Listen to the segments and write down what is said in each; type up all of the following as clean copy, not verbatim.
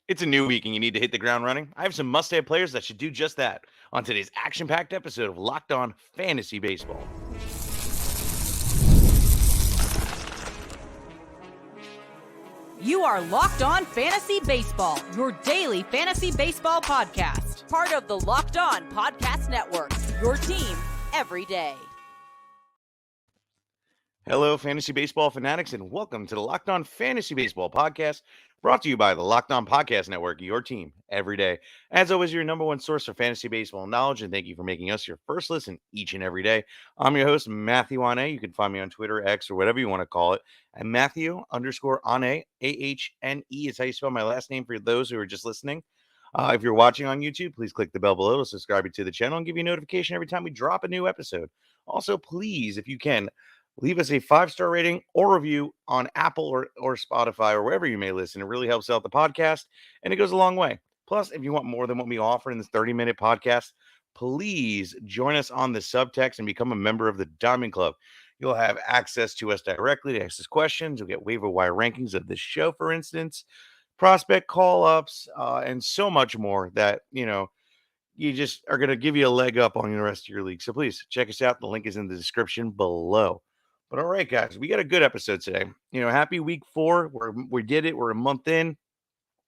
It's a new week and you need to hit the ground running. I have some must have players that should do just that on today's action packed episode of Locked On Fantasy Baseball. You are Locked On Fantasy Baseball, your daily fantasy baseball podcast. Part of the Locked On Podcast Network, your team every day. Hello, fantasy baseball fanatics, and welcome to the Locked On Fantasy Baseball podcast, brought to you by the Locked On Podcast Network, your team every day. As always, your number one source for fantasy baseball knowledge, and thank you for making us your first listen each and every day. I'm your host, Matthew Ane. You can find me on Twitter, X, or whatever you want to call it. And Matthew_Ane, A-H-N-E is how you spell my last name for those who are just listening. If you're watching on YouTube, please click the bell below to subscribe to the channel and give you a notification every time we drop a new episode. Also, please, if you can, leave us a 5-star rating or review on Apple or Spotify or wherever you may listen. It really helps out the podcast, and it goes a long way. Plus, if you want more than what we offer in this 30-minute podcast, please join us on the subtext and become a member of the Diamond Club. You'll have access to us directly to ask us questions. You'll get waiver wire rankings of this show, for instance, prospect call-ups, and so much more that, you just are going to give you a leg up on the rest of your league. So please check us out. The link is in the description below. But all right, guys, we got a good episode today. Happy week 4. We did it. We're a month in.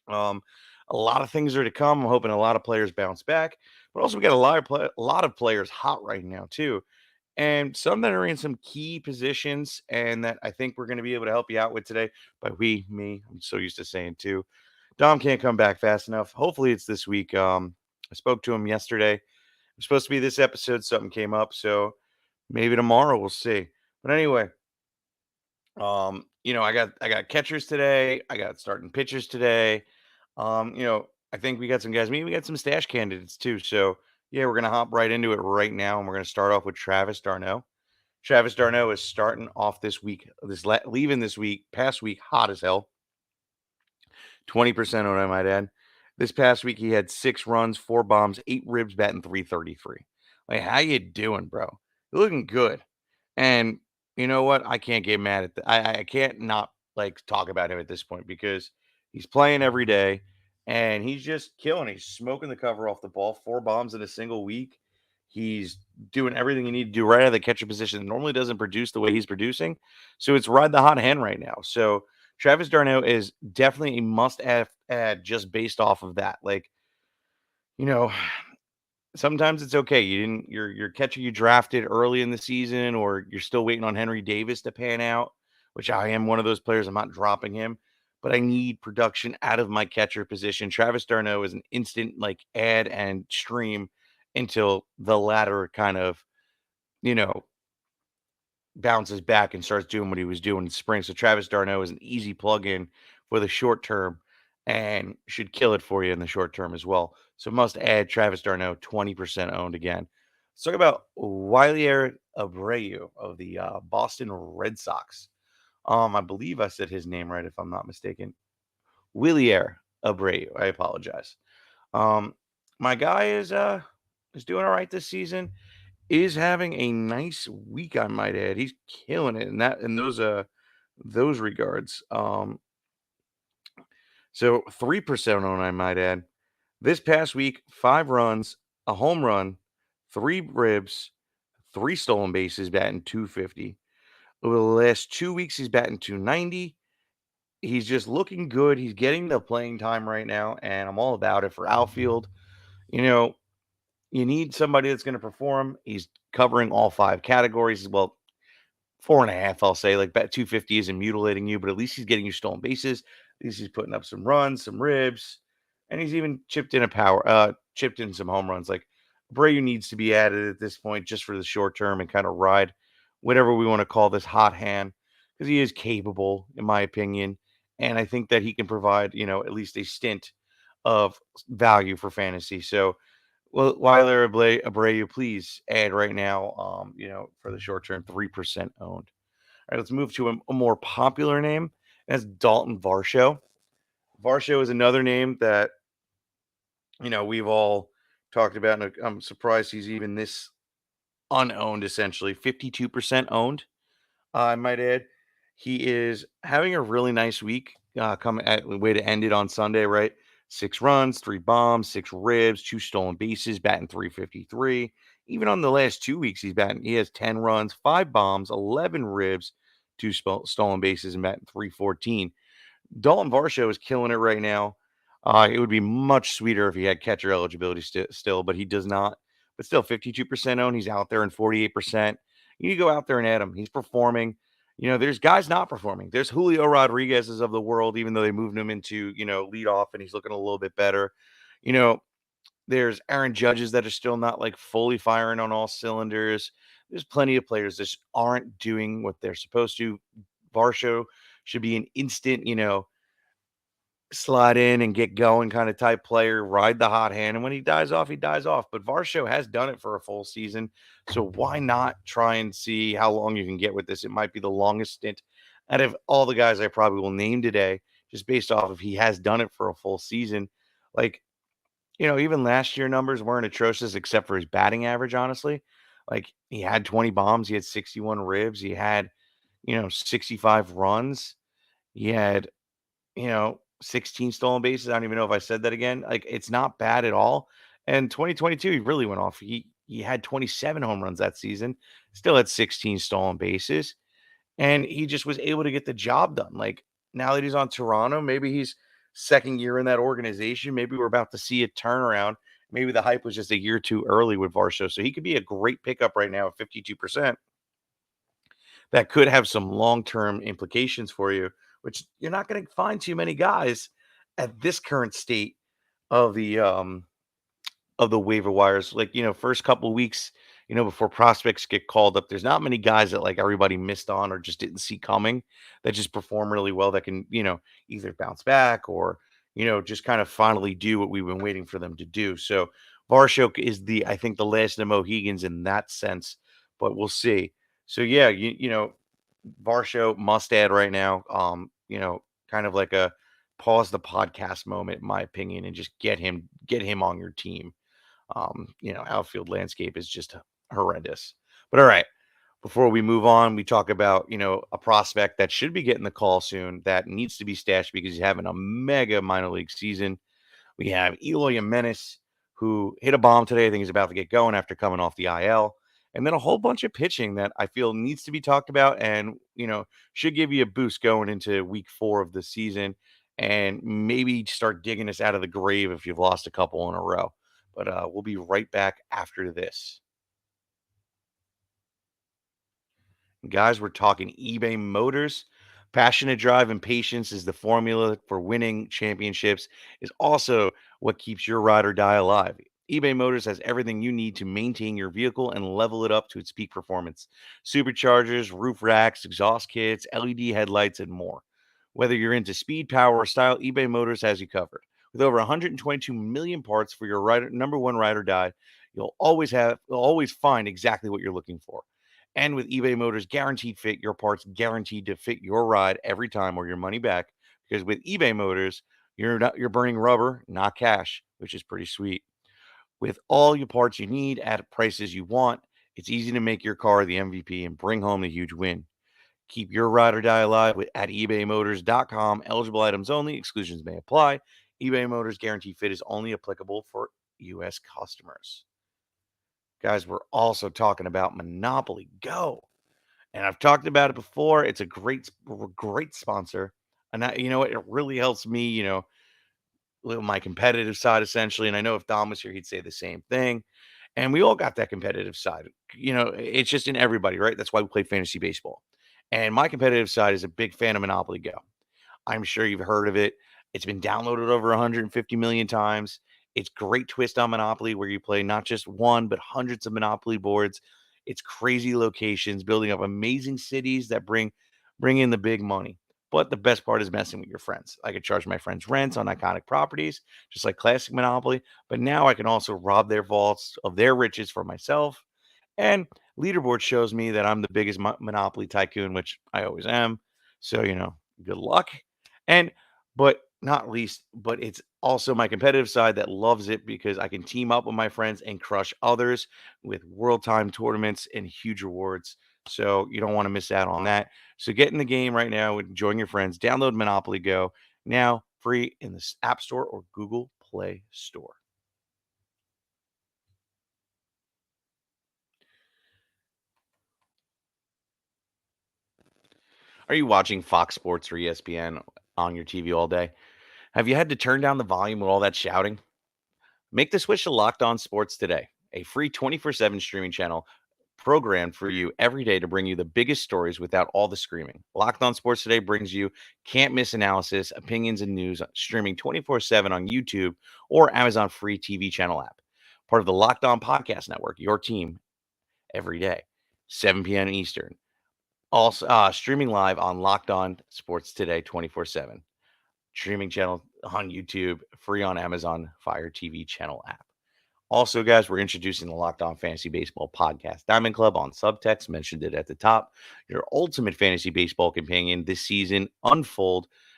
Um, a lot of things are to come. I'm hoping a lot of players bounce back, but also we got a lot of players hot right now too, and some that are in some key positions, and that I think we're going to be able to help you out with today. By me, I'm so used to saying too. Dom can't come back fast enough. Hopefully, it's this week. I spoke to him yesterday. It was supposed to be this episode. Something came up, so maybe tomorrow. We'll see. But anyway, I got catchers today. I got starting pitchers today. I think we got some guys. Maybe we got some stash candidates too. So yeah, we're gonna hop right into it right now, and we're gonna start off with Travis d'Arnaud. Travis d'Arnaud is starting off this week. Leaving this week, past week, hot as hell. 20% on, I might add. This past week, he had 6 runs, 4 bombs, 8 ribs, batting 333. Like, how you doing, bro? You're looking good. And you know what? I can't get mad at I can't not talk about him at this point because he's playing every day and he's just killing. He's smoking the cover off the ball. 4 bombs in a single week. He's doing everything you need to do right out of the catcher position. Normally doesn't produce the way he's producing. So it's ride the hot hand right now. So Travis d'Arnaud is definitely a must add just based off of that. You know, sometimes it's okay. You didn't your catcher you drafted early in the season, or you're still waiting on Henry Davis to pan out, which I am one of those players. I'm not dropping him, but I need production out of my catcher position. Travis d'Arnaud is an instant add and stream until the latter kind of, you know, bounces back and starts doing what he was doing in spring. So Travis d'Arnaud is an easy plug-in for the short term and should kill it for you in the short term as well. So must add Travis d'Arnaud, 20% owned again. Let's talk about Waiver Abreu of the Boston Red Sox. I believe I said his name right if I'm not mistaken. Willier Abreu. I apologize. Um, my guy is doing all right this season, is having a nice week, I might add. He's killing it in those regards. So 3% on, I might add. This past week, 5 runs, a home run, 3 ribs, 3 stolen bases, batting 250. Over the last 2 weeks, he's batting 290. He's just looking good. He's getting the playing time right now, and I'm all about it for outfield. You know, you need somebody that's going to perform. He's covering all 5 categories. Well, 4.5, I'll say. Like, bet 250 isn't mutilating you, but at least he's getting you stolen bases. At least he's putting up some runs, some ribs, and he's even chipped in some home runs. Like, Abreu needs to be added at this point just for the short term and kind of ride whatever we want to call this hot hand, because he is capable, in my opinion. And I think that he can provide, at least a stint of value for fantasy. So, well, Weiler Abreu, please add right now, for the short term, 3% owned. All right, let's move to a more popular name. That's Dalton Varsho. Varsho is another name that, we've all talked about, and I'm surprised he's even this unowned, essentially. 52% owned, I might add. He is having a really nice week. Come at way to end it on Sunday, right? 6 runs, 3 bombs, 6 ribs, 2 stolen bases, batting 353. Even on the last 2 weeks, he has 10 runs, 5 bombs, 11 ribs, 2 stolen bases, and batting 314. Dalton Varsho is killing it right now. It would be much sweeter if he had catcher eligibility still, but he does not. But still, 52% owned. He's out there in 48%. You go out there and add him. He's performing. There's guys not performing. There's Julio Rodriguez's of the world, even though they moved him into, lead off and he's looking a little bit better. You know, there's Aaron Judges that are still not like fully firing on all cylinders. There's plenty of players that just aren't doing what they're supposed to. Varsho should be an instant, slide in and get going kind of type player, ride the hot hand. And when he dies off, he dies off. But Varsho has done it for a full season. So why not try and see how long you can get with this? It might be the longest stint out of all the guys I probably will name today, just based off of he has done it for a full season. Like, even last year numbers weren't atrocious except for his batting average, honestly. Like he had 20 bombs, he had 61 ribs, he had, 65 runs. He had 16 stolen bases. I don't even know if I said that again. Like it's not bad at all. And 2022, he really went off. He had 27 home runs that season, still had 16 stolen bases, and he just was able to get the job done. Like now that he's on Toronto, maybe he's second year in that organization. Maybe we're about to see a turnaround. Maybe the hype was just a year too early with Varsho. So he could be a great pickup right now at 52%. That could have some long-term implications for you, which you're not going to find too many guys at this current state of the waiver wires. Like, first couple weeks, before prospects get called up, there's not many guys that like everybody missed on or just didn't see coming that just perform really well that can, either bounce back or, just kind of finally do what we've been waiting for them to do. So Varsho is I think the last of the Mohegans in that sense, but we'll see. So yeah, Varsho must add right now. Kind of like a pause the podcast moment, in my opinion, and just get him on your team. Outfield landscape is just horrendous. But all right, before we move on, we talk about, a prospect that should be getting the call soon that needs to be stashed because he's having a mega minor league season. We have Eloy Jimenez, who hit a bomb today. I think he's about to get going after coming off the IL. And then a whole bunch of pitching that I feel needs to be talked about and, should give you a boost going into week 4 of the season and maybe start digging us out of the grave if you've lost a couple in a row. But we'll be right back after this. Guys, we're talking eBay Motors. Passionate drive and patience is the formula for winning championships, is also what keeps your ride or die alive. eBay Motors has everything you need to maintain your vehicle and level it up to its peak performance. Superchargers, roof racks, exhaust kits, LED headlights, and more. Whether you're into speed, power, or style, eBay Motors has you covered. With over 122 million parts for your number one ride or die, you'll always find exactly what you're looking for. And with eBay Motors Guaranteed Fit, your parts guaranteed to fit your ride every time or your money back. Because with eBay Motors, you're burning rubber, not cash, which is pretty sweet. With all your parts you need at prices you want, it's easy to make your car the MVP and bring home the huge win. Keep your ride or die alive at ebaymotors.com. Eligible items only. Exclusions may apply. eBay Motors Guaranteed Fit is only applicable for U.S. customers. Guys, we're also talking about Monopoly Go. And I've talked about it before. It's a great sponsor. And you know what? It really helps me, with my competitive side essentially. And I know if Dom was here, he'd say the same thing. And we all got that competitive side. It's just in everybody, right? That's why we play fantasy baseball. And my competitive side is a big fan of Monopoly Go. I'm sure you've heard of it. It's been downloaded over 150 million times. It's great twist on Monopoly where you play not just one, but hundreds of Monopoly boards. It's crazy locations, building up amazing cities that bring in the big money. But the best part is messing with your friends. I could charge my friends rents on iconic properties, just like classic Monopoly. But now I can also rob their vaults of their riches for myself. And leaderboard shows me that I'm the biggest Monopoly tycoon, which I always am. So, good luck. And, but not least, but it's also my competitive side that loves it because I can team up with my friends and crush others with world time tournaments and huge rewards. So you don't want to miss out on that. So get in the game right now and join your friends. Download Monopoly Go now free in the App Store or Google Play Store. Are you watching Fox Sports or ESPN on your TV all day? Have you had to turn down the volume with all that shouting? Make the switch to Locked On Sports today, a free 24/7 streaming channel programmed for you every day to bring you the biggest stories without all the screaming. Locked On Sports Today brings you can't miss analysis, opinions, and news streaming 24/7 on YouTube or Amazon free TV channel app. Part of the Locked On Podcast Network, your team every day, 7 p.m. Eastern. Also, streaming live on Locked On Sports Today 24/7. Streaming channel on YouTube, free on Amazon Fire TV channel app. Also, guys, we're introducing the Locked On Fantasy Baseball Podcast Diamond Club on Subtext. Mentioned it at the top. Your ultimate fantasy baseball companion this season.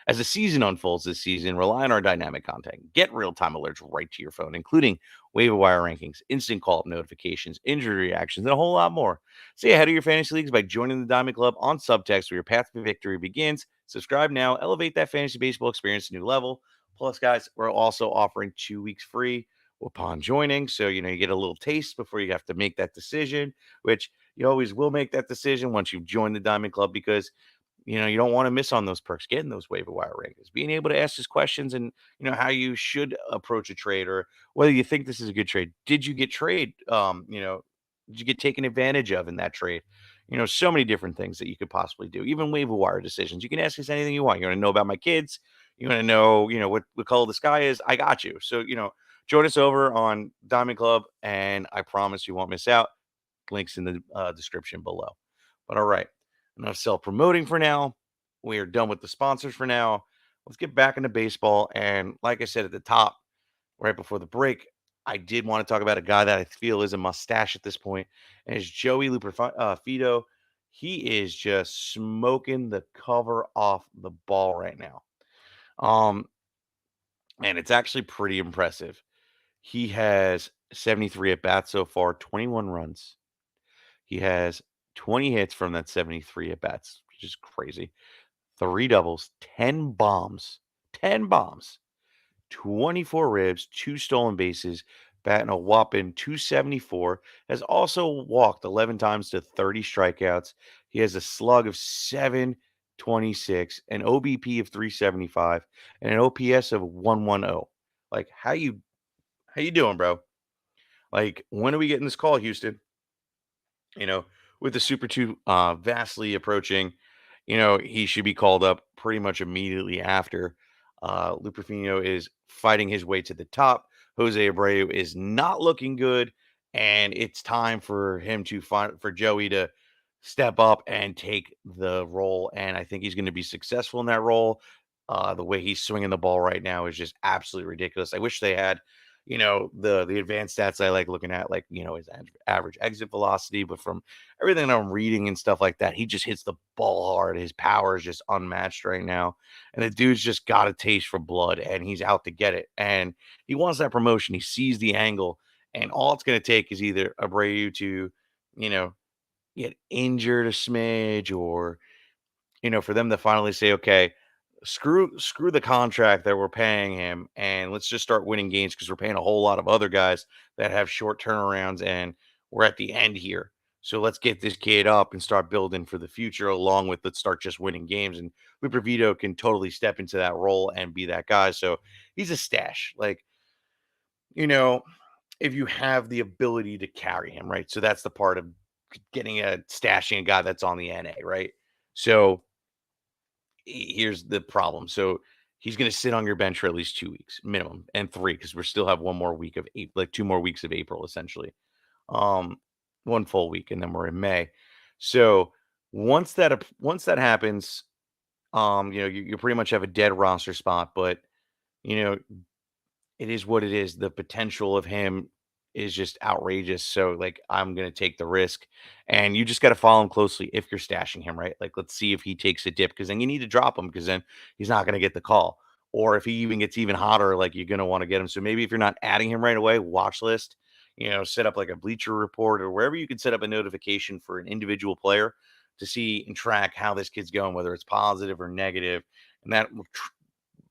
As the season unfolds this season, rely on our dynamic content. Get real-time alerts right to your phone, including waiver wire rankings, instant call-up notifications, injury reactions, and a whole lot more. Stay ahead of your fantasy leagues by joining the Diamond Club on Subtext, where your path to victory begins. Subscribe now. Elevate that fantasy baseball experience to a new level. Plus, guys, we're also offering 2 weeks free upon joining. So, you get a little taste before you have to make that decision, which you always will make that decision once you've joined the Diamond Club because, you don't want to miss on those perks, getting those waiver wire rankings, being able to ask these questions and, how you should approach a trade or whether you think this is a good trade. Did you get trade? Did you get taken advantage of in that trade? So many different things that you could possibly do, even waiver wire decisions. You can ask us anything you want. You want to know about my kids? You want to know, what color the sky is? I got you. So, join us over on Diamond Club, and I promise you won't miss out. Links in the description below. But all right, enough self-promoting for now. We are done with the sponsors for now. Let's get back into baseball. And like I said at the top, right before the break, I did want to talk about a guy that I feel is a mustache at this point, and it's Joey Fido. He is just smoking the cover off the ball right now. And it's actually pretty impressive. He has 73 at bats so far, 21 runs. He has 20 hits from that 73 at bats, which is crazy. 3 doubles, 10 bombs, 24 ribs, 2 stolen bases, batting a whopping 274. Has also walked 11 times to 30 strikeouts. He has a slug of 726, an OBP of 375, and an OPS of 110. Like, how you doing, bro? Like, when are we getting this call, Houston? You know, with the Super 2 vastly approaching, he should be called up pretty much immediately after. Lupifino is fighting his way to the top. Jose Abreu is not looking good, and it's time for him to for Joey to step up and take the role. And I think he's going to be successful in that role. The way he's swinging the ball right now is just absolutely ridiculous. I wish they had, the advanced stats I like looking at, like, his average exit velocity, but from everything that I'm reading and stuff like that, he just hits the ball hard. His power is just unmatched right now. And the dude's just got a taste for blood and he's out to get it. And he wants that promotion. He sees the angle. And all it's going to take is either Abreu to, you know, get injured a smidge or, for them to finally say, okay, screw the contract that we're paying him and let's just start winning games because we're paying a whole lot of other guys that have short turnarounds and we're at the end here. So let's get this kid up and start building for the future along with let's start just winning games. And Luper Vito can totally step into that role and be that guy. So he's a stash. Like, you know, if you have the ability to carry him, right? So that's the part of getting stashing a guy that's on the NA, right? So here's the problem. So he's going to sit on your bench for at least 2 weeks minimum, and 3 because we still have one more week of like 2 more weeks of April essentially, um, one full week, and then we're in May. So once that happens, you pretty much have a dead roster spot. But you know it is what it is. The potential of him is just outrageous. So, like, I'm going to take the risk. And you just got to follow him closely if you're stashing him, right? Like, let's see if he takes a dip because then you need to drop him because then he's not going to get the call. Or if he even gets even hotter, like, you're going to want to get him. So, maybe if you're not adding him right away, watch list, set up like a Bleacher Report or wherever you can set up a notification for an individual player to see and track how this kid's going, whether it's positive or negative. And that will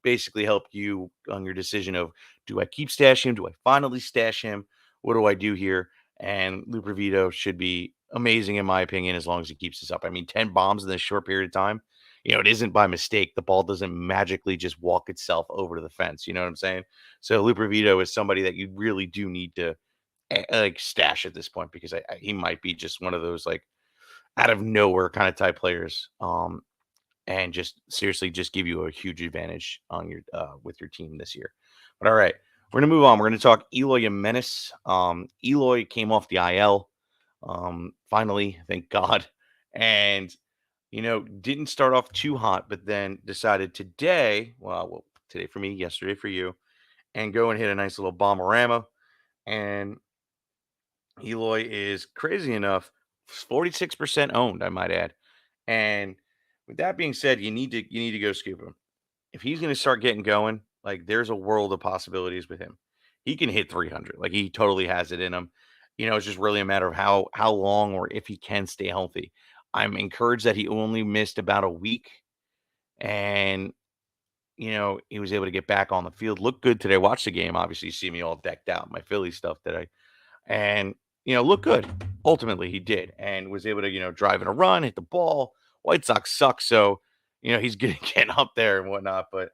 basically help you on your decision of, do I keep stashing him? Do I finally stash him? What do I do here? And Lupravito should be amazing in my opinion as long as he keeps this up. I mean, 10 bombs in this short period of time, it isn't by mistake. The ball doesn't magically just walk itself over to the fence. You know what I'm saying? So Lupravito is somebody that you really do need to like stash at this point, because he might be just one of those like out of nowhere kind of type players. And just seriously just give you a huge advantage on your with your team this year. But all right, we're gonna move on. We're gonna talk Eloy and Menace. Eloy came off the IL, finally, thank God, and didn't start off too hot, but then decided today, well, today for me, yesterday for you, and go and hit a nice little bomberama. And Eloy is crazy enough, 46% owned, I might add. And with that being said, you need to go scoop him. If he's going to start getting going, like there's a world of possibilities with him. He can hit 300. Like he totally has it in him. It's just really a matter of how long or if he can stay healthy. I'm encouraged that he only missed about a week, and he was able to get back on the field. Looked good today. Watch the game. Obviously, you see me all decked out in my Philly stuff today, and look good. Ultimately, he did, and was able to drive in a run, hit the ball. White Sox suck, so he's gonna get up there and whatnot. But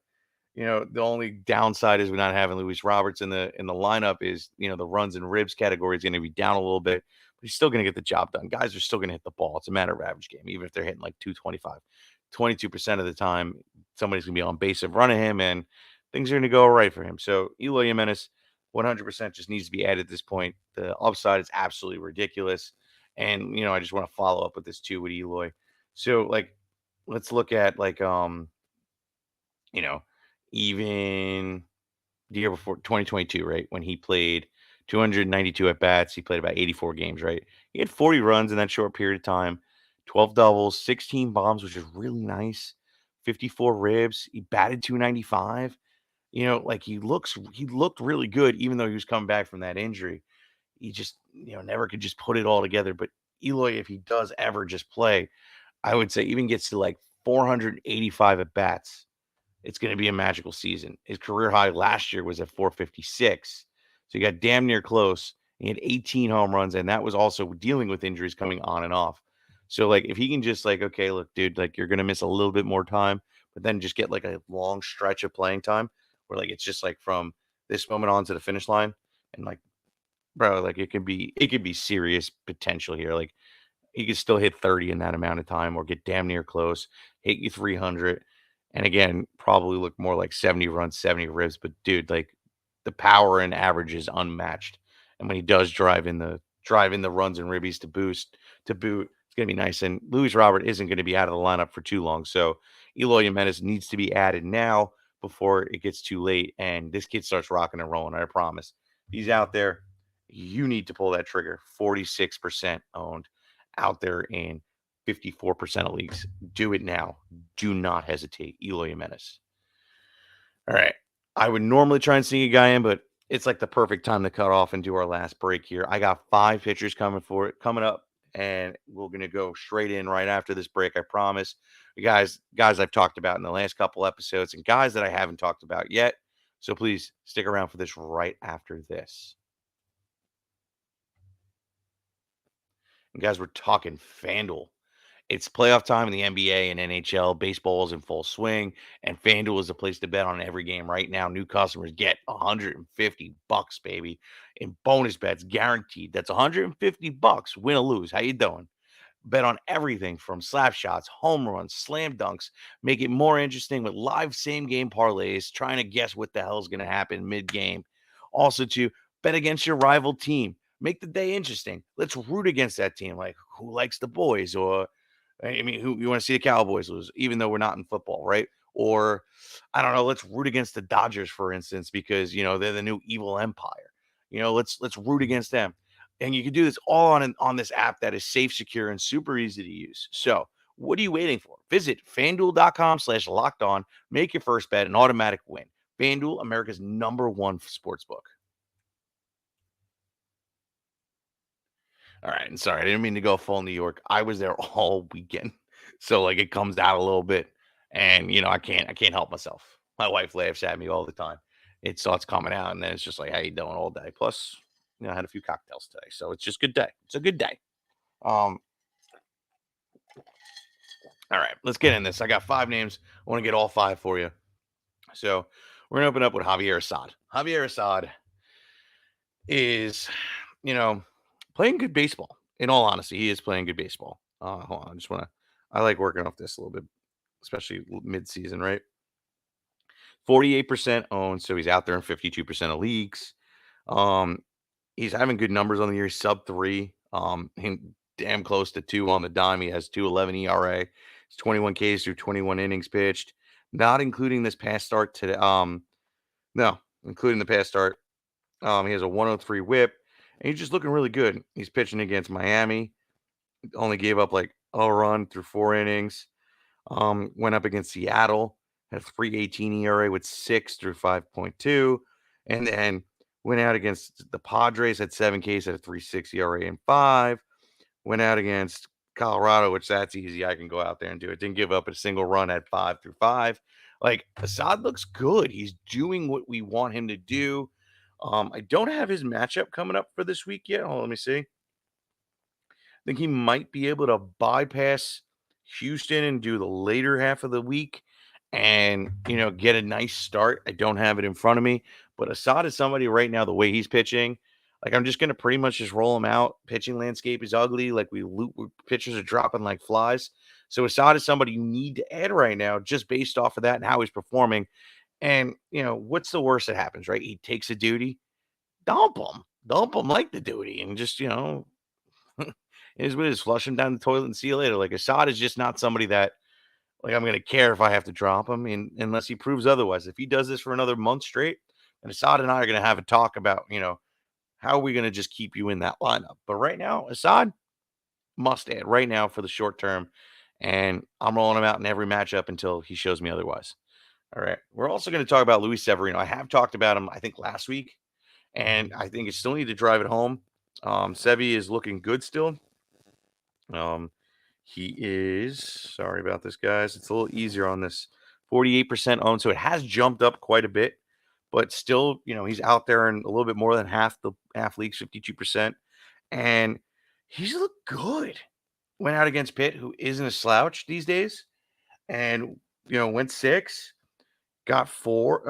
the only downside is we're not having Luis Roberts in the lineup. Is the runs and ribs category is going to be down a little bit, but he's still going to get the job done. Guys are still going to hit the ball. It's a matter of average game, even if they're hitting like 225, 22% of the time. Somebody's going to be on base in front of him, and things are going to go all right for him. So Eloy Jimenez, 100% just needs to be added at this point. The upside is absolutely ridiculous, and I just want to follow up with this too with Eloy. So like, let's look at like you know even the year before, 2022, right? When he played 292 at bats, he played about 84 games, right? He had 40 runs in that short period of time, 12 doubles, 16 bombs, which is really nice, 54 ribs. He batted 295. Like he looked really good, even though he was coming back from that injury. He just, never could just put it all together. But Eloy, if he does ever just play, I would say even gets to like 485 at bats, it's going to be a magical season. His career high last year was at 456. So he got damn near close. He had 18 home runs, and that was also dealing with injuries coming on and off. So, like, if he can just, like, okay, look, dude, like, you're going to miss a little bit more time, but then just get, like, a long stretch of playing time where, like, it's just, like, from this moment on to the finish line. And, like, bro, like, it could be serious potential here. Like, he could still hit 30 in that amount of time or get damn near close, hit you 300. And again, probably look more like 70 runs, 70 ribs. But dude, like the power and average is unmatched. And when he does drive in the runs and ribbies to boot, it's gonna be nice. And Luis Robert isn't going to be out of the lineup for too long. So Eloy Jimenez needs to be added now before it gets too late. And this kid starts rocking and rolling. I promise. He's out there. You need to pull that trigger. 46% owned out there in 54% of leagues. Do it now. Do not hesitate. Eloy Jimenez. All right. I would normally try and sneak a guy in, but it's like the perfect time to cut off and do our last break here. I got 5 pitchers coming up, and we're gonna go straight in right after this break. I promise. Guys I've talked about in the last couple episodes, and guys that I haven't talked about yet. So please stick around for this right after this. And guys, we're talking FanDuel. It's playoff time in the NBA and NHL. Baseball is in full swing, and FanDuel is the place to bet on every game right now. New customers get 150 bucks, baby, in bonus bets guaranteed. That's 150 bucks, win or lose. How you doing? Bet on everything from slap shots, home runs, slam dunks. Make it more interesting with live same game parlays, trying to guess what the hell is going to happen mid game. Also, to bet against your rival team. Make the day interesting. Let's root against that team. Like, who likes the boys? Or, I mean, who you want to see the Cowboys lose, even though we're not in football, right? Or, I don't know, let's root against the Dodgers, for instance, because, they're the new evil empire. Let's root against them. And you can do this all on this app that is safe, secure, and super easy to use. So what are you waiting for? Visit fanduel.com/locked on. Make your first bet an automatic win. FanDuel, America's #1 sports book. All right. And sorry, I didn't mean to go full New York. I was there all weekend. So like it comes out a little bit. And I can't help myself. My wife laughs at me all the time. It starts coming out, and then it's just like, how you doing all day? Plus, I had a few cocktails today, so it's just a good day. It's a good day. All right, let's get in this. I got 5 names. I want to get all 5 for you. So we're gonna open up with Javier Assad. Javier Assad is, playing good baseball. In all honesty, he is playing good baseball. Hold on, I like working off this a little bit, especially mid-season, right? 48% owned, so he's out there in 52% of leagues. He's having good numbers on the year. He's sub 3. He damn close to 2 on the dime. He has 2.11 ERA. It's 21 Ks through 21 innings pitched, not including this past start today. No, including the past start. He has a 103 whip, and he's just looking really good. He's pitching against Miami. Only gave up like a run through 4 innings. Went up against Seattle, had 3.18 ERA with 6 through 5.2, and then went out against the Padres, had 7 Ks, had a 3.6 ERA and 5. Went out against Colorado, which that's easy. I can go out there and do it. Didn't give up a single run at 5 through 5. Like, Assad looks good. He's doing what we want him to do. I don't have his matchup coming up for this week yet. Hold on, let me see. I think he might be able to bypass Houston and do the later half of the week and, get a nice start. I don't have it in front of me, but Assad is somebody right now, the way he's pitching, like, I'm just going to pretty much just roll him out. Pitching landscape is ugly. Like, pitchers are dropping like flies. So Assad is somebody you need to add right now just based off of that and how he's performing. And, what's the worst that happens, right? He takes a duty, dump him like the duty and just, is what it is. Flush him down the toilet and see you later. Like, Assad is just not somebody that, like, I'm going to care if I have to drop him unless he proves otherwise. If he does this for another month straight, and Assad and I are going to have a talk about, how are we going to just keep you in that lineup? But right now, Assad, must add right now for the short term. And I'm rolling him out in every matchup until he shows me otherwise. All right. We're also going to talk about Luis Severino. I have talked about him, I think, last week. And I think you still need to drive it home. Sevy is looking good still. He is, sorry about this, guys. It's a little easier on this. 48% owned. So it has jumped up quite a bit. But still, he's out there in a little bit more than half leagues, 52%. And he's looked good. Went out against Pitt, who isn't a slouch these days. And, went 6. Got 4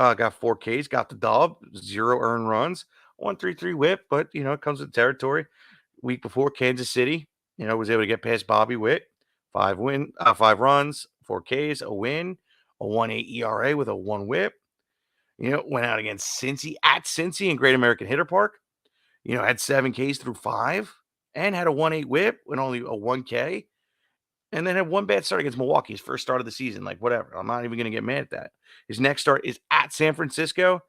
Ks, got the dub, 0 earned runs, 1.33 whip, but it comes with territory. Week before, Kansas City, was able to get past Bobby Witt, 5 runs, 4 Ks, a win, a 1.8 ERA with a 1 whip. Went out against Cincy at Cincy in Great American Hitter Park. Had 7 Ks through 5 and had a 1.8 whip with only a 1 K. And then had 1 bad start against Milwaukee, his first start of the season. Like, whatever. I'm not even going to get mad at that. His next start is at San Francisco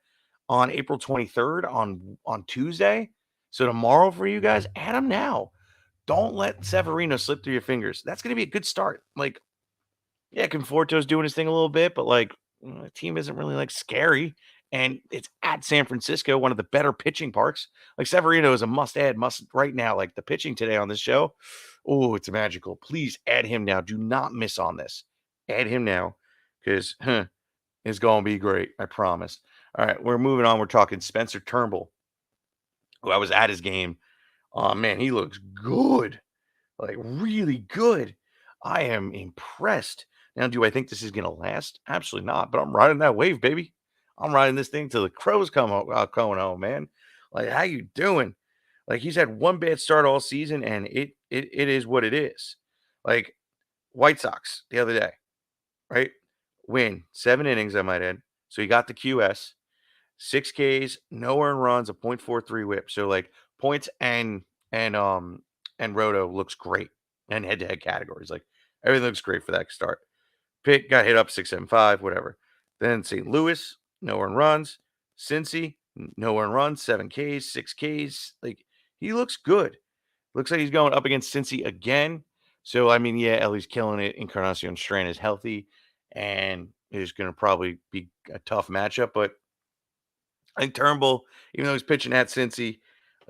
on April 23rd on Tuesday. So tomorrow for you guys, add him now. Don't let Severino slip through your fingers. That's going to be a good start. Like, yeah, Conforto's doing his thing a little bit, but like, the team isn't really like scary. And it's at San Francisco, one of the better pitching parks. Like, Severino is a must right now. Like, the pitching today on this show, oh, it's magical. Please add him now. Do not miss on this. Add him now because it's going to be great. I promise. All right, we're moving on. We're talking Spencer Turnbull, who I was at his game. Oh, man, he looks good. Like, really good. I am impressed. Now, do I think this is going to last? Absolutely not. But I'm riding that wave, baby. I'm riding this thing till the crows coming home, man. Like, how you doing? Like, he's had 1 bad start all season, and it is what it is. Like, White Sox the other day, right? Win 7 innings, I might add. So he got the QS, 6 Ks, no earned runs, a .43 whip. So like points and Roto looks great, and head-to-head categories. Like, everything looks great for that start. Pitt got hit up 6.75, whatever. Then St. Louis, no earned runs. Cincy, no earned runs, 7 Ks, 6 Ks. Like, he looks good. Looks like he's going up against Cincy again. So, I mean, yeah, Ellie's killing it. Encarnacion Strand is healthy, and it's going to probably be a tough matchup. But I think Turnbull, even though he's pitching at Cincy,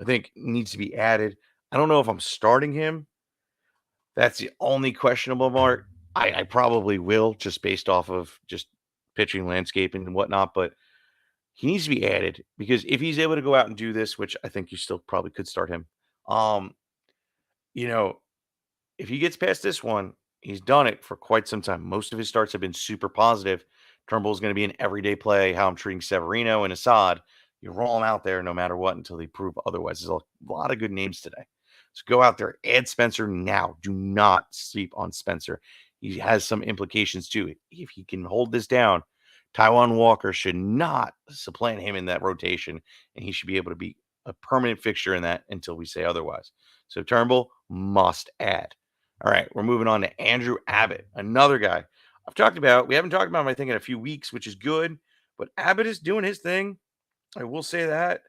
I think needs to be added. I don't know if I'm starting him. That's the only questionable mark. I probably will, just based off of just pitching landscape and whatnot, but he needs to be added because if he's able to go out and do this, which I think you still probably could start him, um, you know, if he gets past this one, he's done it for quite some time. Most of his starts have been super positive. Turnbull is going to be an everyday play. How I'm treating Severino and Assad, you roll them out there no matter what until they prove otherwise. There's a lot of good names today. So go out there, add Spencer now. Do not sleep on Spencer. He has some implications too. If he can hold this down, Taiwan Walker should not supplant him in that rotation, and he should be able to be a permanent fixture in that until we say otherwise. So Turnbull must add. All right, we're moving on to Andrew Abbott, another guy I've talked about. We haven't talked about him, I think, in a few weeks, which is good. But Abbott is doing his thing. I will say that.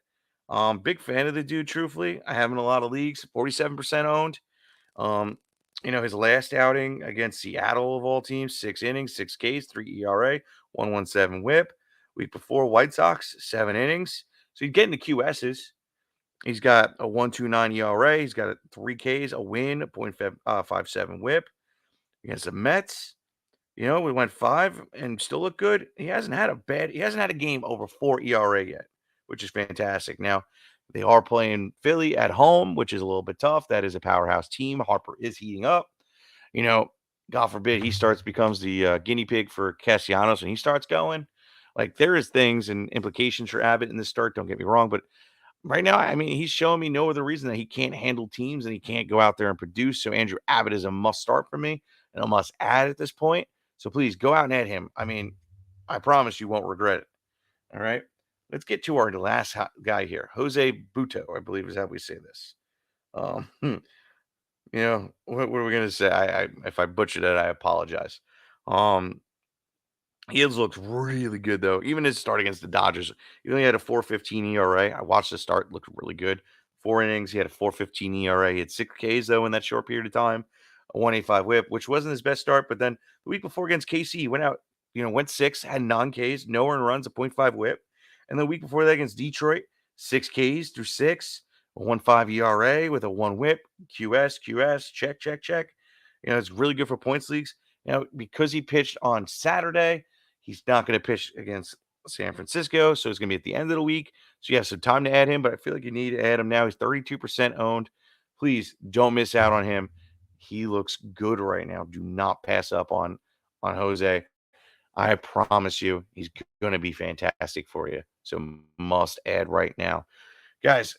Big fan of the dude, truthfully. I have him in a lot of leagues, 47% owned. Um, his last outing against Seattle of all teams, 6 innings, 6 Ks, 3 ERA, 117 whip. Week before, White Sox, 7 innings. So he's getting the QSs. He's got a 1.29 ERA. He's got 3 Ks, a win, a .57 whip against the Mets. We went 5 and still look good. He hasn't had a game over 4 ERA yet, which is fantastic. Now, they are playing Philly at home, which is a little bit tough. That is a powerhouse team. Harper is heating up. You know, God forbid he becomes the guinea pig for Castellanos and he starts going. Like, there is things and implications for Abbott in this start. Don't get me wrong, but right now, I mean, he's showing me no other reason that he can't handle teams and he can't go out there and produce. So Andrew Abbott is a must start for me and a must add at this point. So please go out and add him. I mean, I promise you won't regret it. All right. Let's get to our last guy here, Jose Buto, I believe is how we say this. What are we gonna say? If I butchered it, I apologize. Um, he has looked really good, though. Even his start against the Dodgers, he only had a 4.15 ERA. I watched the start, looked really good. 4 innings, he had a 4.15 ERA. He had 6 Ks, though, in that short period of time, a 185 whip, which wasn't his best start. But then the week before against KC, he went out, went 6, had 9 Ks, no earned runs, a .5 whip. And the week before that against Detroit, 6 Ks through 6, a 1.5 ERA with a 1 whip, QS, check, check, check. It's really good for points leagues. Because he pitched on Saturday, he's not going to pitch against San Francisco, so it's going to be at the end of the week. So you have some time to add him, but I feel like you need to add him now. He's 32% owned. Please don't miss out on him. He looks good right now. Do not pass up on Jose. I promise you, he's going to be fantastic for you. So must add right now. Guys,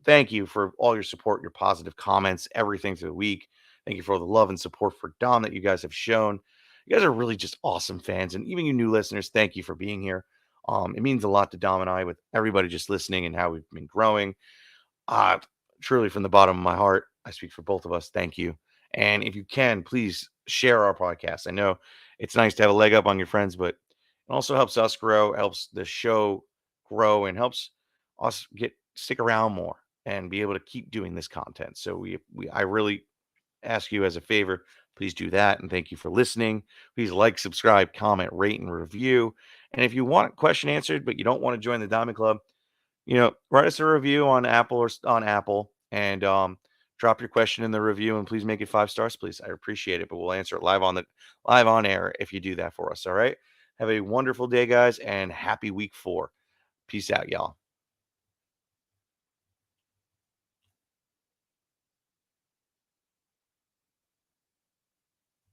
thank you for all your support, your positive comments, everything through the week. Thank you for all the love and support for Dom that you guys have shown. You guys are really just awesome fans. And even you new listeners, thank you for being here. It means a lot to Dom and I with everybody just listening and how we've been growing. Truly, from the bottom of my heart, I speak for both of us. Thank you. And if you can, please share our podcast. I know it's nice to have a leg up on your friends, but it also helps us grow, helps the show grow, and helps us stick around more and be able to keep doing this content. So I really ask you as a favor, please do that. And thank you for listening. Please like, subscribe, comment, rate, and review. And if you want a question answered, but you don't want to join the Diamond Club, write us a review on Apple and drop your question in the review and please make it 5 stars, please. I appreciate it, but we'll answer it live on air if you do that for us. All right. Have a wonderful day, guys, and happy week 4. Peace out, y'all.